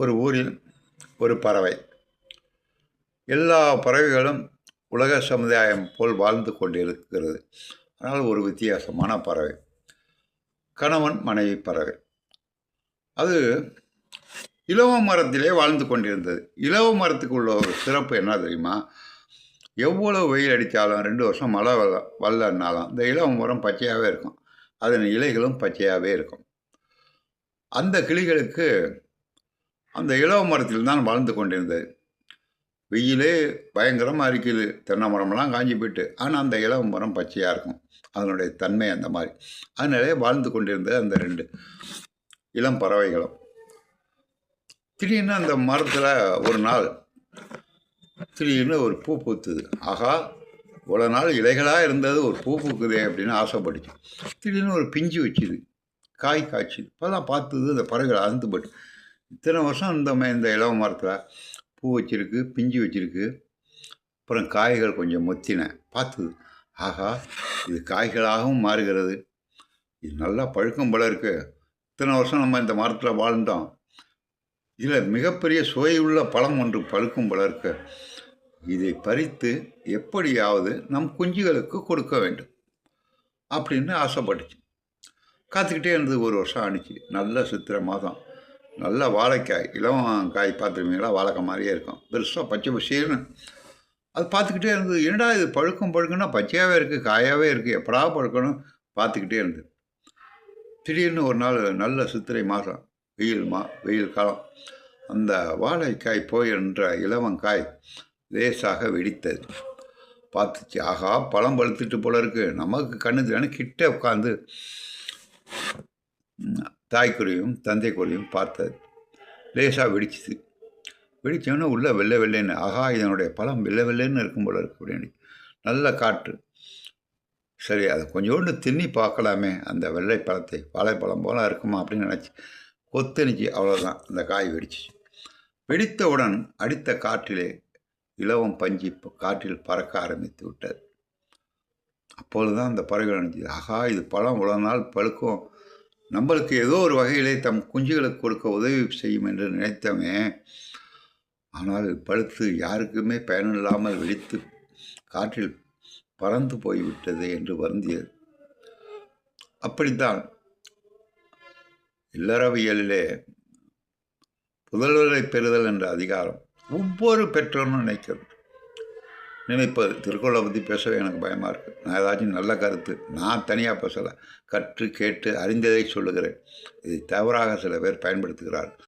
ஒரு ஊரில் ஒரு பறவை. எல்லா பறவைகளும் உலக சமுதாயம் போல் வாழ்ந்து கொண்டிருக்கிறது. ஆனால் ஒரு வித்தியாசமான பறவை. கணவன் மனைவி பறவை. அது இலவ மரத்திலே வாழ்ந்து கொண்டிருந்தது. இலவ மரத்துக்கு உள்ள ஒரு சிறப்பு என்ன தெரியுமா? எவ்வளவு வெயில் அடித்தாலும் 2 வருஷம் மழை வரலன்னாலும் இந்த இலவ மரம் பச்சையாகவே இருக்கும். அதன் இலைகளும் பச்சையாகவே இருக்கும். அந்த கிளிகளுக்கு அந்த இலவ மரத்தில் தான் வாழ்ந்து கொண்டிருந்தது. வெயிலே பயங்கரமாக இருக்குது, தென்னை மரமெல்லாம் காஞ்சி போயிட்டு. ஆனால் அந்த இலவ மரம் பச்சையாக இருக்கும். அதனுடைய தன்மை அந்த மாதிரி. அதனாலே வாழ்ந்து கொண்டிருந்தது அந்த 2 இளம் பறவைகளும். திடீர்னு அந்த மரத்தில் ஒரு நாள் திடீர்னு ஒரு பூ பூத்துது. ஆகா, இவ்வளோ நாள் இலைகளாக இருந்தது, ஒரு பூ பூக்குதே அப்படின்னு ஆசைப்பட்டுச்சு. திடீர்னு ஒரு பிஞ்சு வச்சுது, காய் காய்ச்சிது. இப்போதான் பார்த்தது அந்த பறவைகள் அறுந்து போட்டு. இத்தனை வருஷம் இந்த இலவ மரத்தில் பூ வச்சிருக்கு, பிஞ்சு வச்சிருக்கு. அப்புறம் காய்கள் கொஞ்சம் மொத்தின பார்த்தது. ஆகா, இது காய்களாகவும் மாறுகிறது. இது நல்லா பழுக்கும் போல இருக்கு. இத்தனை வருஷம் நம்ம இந்த மரத்தில் வாழ்ந்தோம். இதில் மிகப்பெரிய சுவையுள்ள பழம் ஒன்று பழுக்கும் போல இருக்கு. இதை பறித்து எப்படியாவது நம் குஞ்சுகளுக்கு கொடுக்க வேண்டும் அப்படின்னு ஆசைப்பட்டுச்சு. காத்துக்கிட்டே இருந்தது. 1 வருஷம் ஆணிச்சு. நல்ல சித்திரை மாதம். நல்ல வாழைக்காய், இளம் காய் பார்த்துருவீங்களா? வாழைக்காய் மாதிரியே இருக்கும். பெருசாக பச்சை பசேல்னு. அது பார்த்துக்கிட்டே இருந்தது. என்னடா இது பழுக்குன்னா பச்சையாகவே இருக்குது, காயாகவே இருக்குது, எப்படா பழுக்கணும் பார்த்துக்கிட்டே இருந்தது. திடீர்னு ஒரு நாள் நல்ல சித்திரை மாதம், வெயில் காலம். அந்த வாழைக்காய் போயின்ற இலவங்காய் லேசாக வெடித்தது. பார்த்துச்சு. ஆகா, பழம் பழுத்துட்டு போல இருக்குது, நமக்கு கண்ணு தெரியான்னு கிட்ட உட்காந்து தாய்க்குருவியும் தந்தைக்குருவியும் பார்த்தது. லேசாக வெடிச்சிது. வெடித்தோன்னே உள்ளே வெள்ளை வெள்ளைன்னு. ஆகா, இதனுடைய பழம் வெள்ளை வெள்ளைன்னு இருக்கும் போல இருக்கு அப்படின்னு. நல்ல காற்று. சரி, அதை கொஞ்சோண்டு தின்னி பார்க்கலாமே, அந்த வெள்ளை பழத்தை. வாழைப்பழம் போல இருக்குமா அப்படின்னு நினச்சி கொத்தனிச்சு. அவ்வளோதான், அந்த காய் வெடிச்சிச்சு. வெடித்தவுடன் அடித்த காற்றிலே இலவம் பஞ்சு காற்றில் பறக்க ஆரம்பித்து விட்டது. அப்பொழுது தான் அந்த பறவைகள் நினச்சிது, ஆகா, இது பழம் இவ்வளோ நாள் பழுக்கும், நம்மளுக்கு ஏதோ ஒரு வகையிலே தம் குஞ்சுகளுக்கு கொடுக்க உதவி செய்யும் என்று நினைத்தமே. ஆனால் பழுத்து யாருக்குமே பயனில்லாமல் வெடித்து காற்றில் பறந்து போய்விட்டது என்று வருந்தியது. அப்படித்தான் இல்லறவியலிலே புதல்வரை பெறுதல் என்ற அதிகாரம் ஒவ்வொரு பெற்றோரும் நினைப்பது. திருக்குறளை பற்றி பேசவே எனக்கு பயமாக இருக்குது. நான் ஏதாச்சும் நல்ல கருத்து நான் தனியாக பேசலை, கற்று கேட்டு அறிந்ததை சொல்லுகிறேன். இதை தவறாக சில பேர் பயன்படுத்துகிறார்கள்.